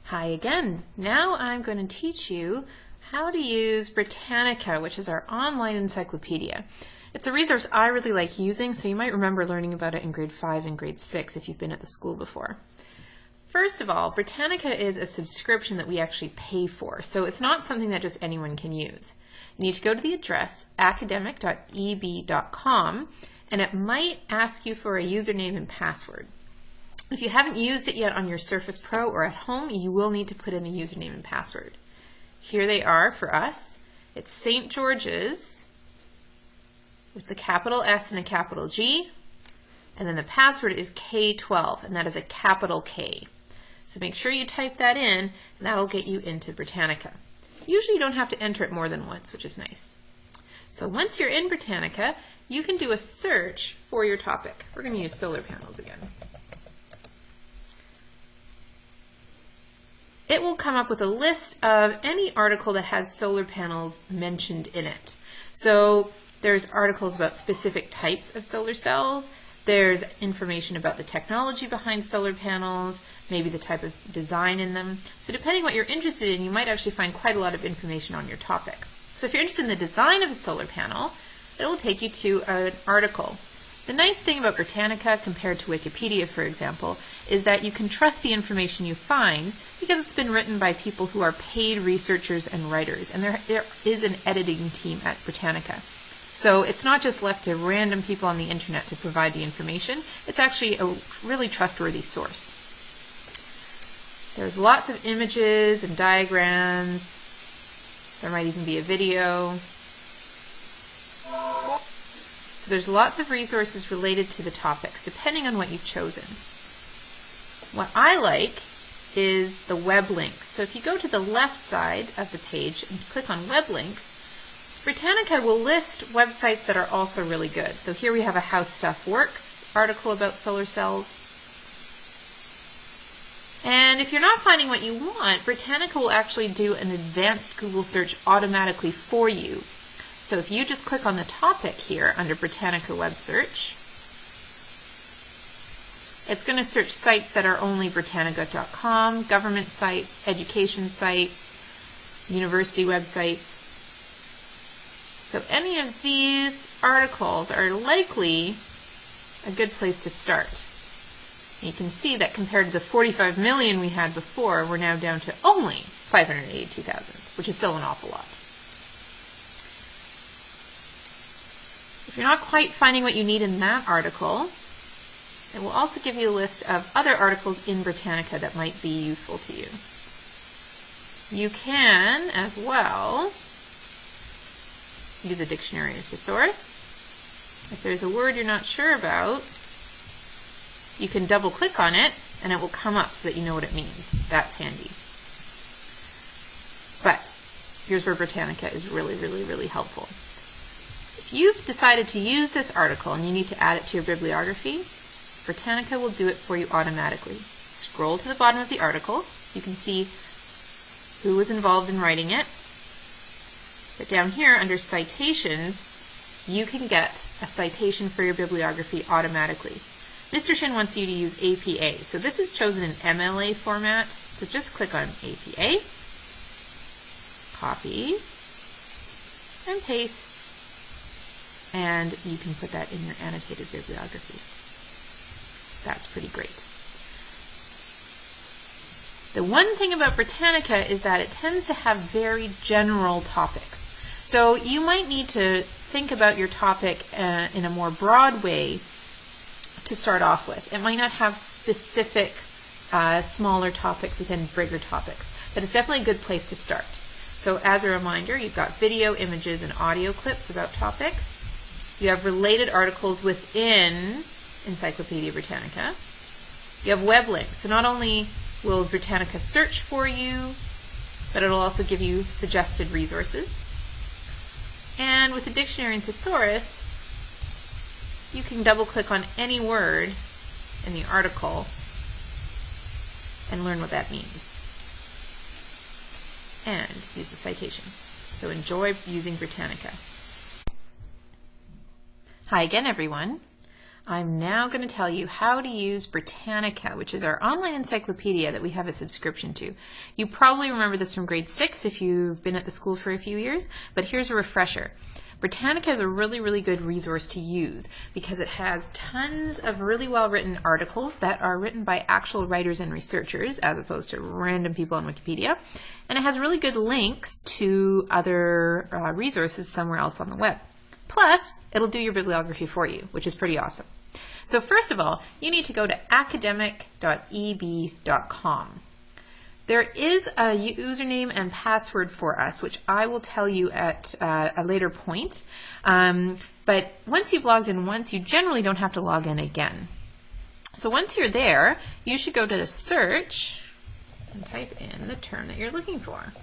Hi again. Now I'm going to teach you how to use Britannica, which is our online encyclopedia. It's a resource I really like using, so you might remember learning about it in grade 5 and grade 6 if you've been at the school before. First of all, Britannica is a subscription that we actually pay for, so it's not something that just anyone can use. You need to go to the address academic.eb.com, and it might ask you for a username and password. If you haven't used it yet on your Surface Pro or at home, you will need to put in the username and password. Here they are for us. It's St. George's with the capital S and a capital G, and then the password is K12, and that is a capital K. So make sure you type that in, and that'll get you into Britannica. Usually you don't have to enter it more than once, which is nice. So once you're in Britannica, you can do a search for your topic. We're going to use solar panels again. It will come up with a list of any article that has solar panels mentioned in it. So there's articles about specific types of solar cells. There's information about the technology behind solar panels, maybe the type of design in them. So depending what you're interested in, you might actually find quite a lot of information on your topic. So if you're interested in the design of a solar panel, it will take you to an article. The nice thing about Britannica compared to Wikipedia, for example, is that you can trust the information you find because it's been written by people who are paid researchers and writers, and there is an editing team at Britannica. So it's not just left to random people on the internet to provide the information, it's actually a really trustworthy source. There's lots of images and diagrams. There might even be a video. So there's lots of resources related to the topics, depending on what you've chosen. What I like is the web links. So if you go to the left side of the page and click on web links, Britannica will list websites that are also really good. So here we have a How Stuff Works article about solar cells. And if you're not finding what you want, Britannica will actually do an advanced Google search automatically for you. So if you just click on the topic here under Britannica Web Search, it's going to search sites that are only Britannica.com, government sites, education sites, university websites. So any of these articles are likely a good place to start. And you can see that compared to the 45 million we had before, we're now down to only 582,000, which is still an awful lot. If you're not quite finding what you need in that article, it will also give you a list of other articles in Britannica that might be useful to you. You can, as well, use a dictionary of thesaurus. If there's a word you're not sure about, you can double click on it and it will come up so that you know what it means. That's handy. But here's where Britannica is really, really, really helpful. If you've decided to use this article and you need to add it to your bibliography, Britannica will do it for you automatically. Scroll to the bottom of the article. You can see who was involved in writing it. But down here under citations, you can get a citation for your bibliography automatically. Mr. Shin wants you to use APA. So this is chosen in MLA format. So just click on APA, copy, and paste. And you can put that in your annotated bibliography. That's pretty great. The one thing about Britannica is that it tends to have very general topics. So you might need to think about your topic in a more broad way to start off with. It might not have specific smaller topics within bigger topics, but it's definitely a good place to start. So as a reminder, you've got video, images, and audio clips about topics. You have related articles within Encyclopedia Britannica. You have web links. So not only will Britannica search for you, but it'll also give you suggested resources. And with the dictionary and thesaurus, you can double click on any word in the article and learn what that means. And use the citation. So enjoy using Britannica. Hi again, everyone. I'm now going to tell you how to use Britannica, which is our online encyclopedia that we have a subscription to. You probably remember this from grade 6 if you've been at the school for a few years, but here's a refresher. Britannica is a really, really good resource to use because it has tons of really well-written articles that are written by actual writers and researchers as opposed to random people on Wikipedia. And it has really good links to other resources somewhere else on the web. Plus, it'll do your bibliography for you, which is pretty awesome. So first of all, you need to go to academic.eb.com. There is a username and password for us, which I will tell you at a later point. But once you've logged in once, you generally don't have to log in again. So once you're there, you should go to the search and type in the term that you're looking for.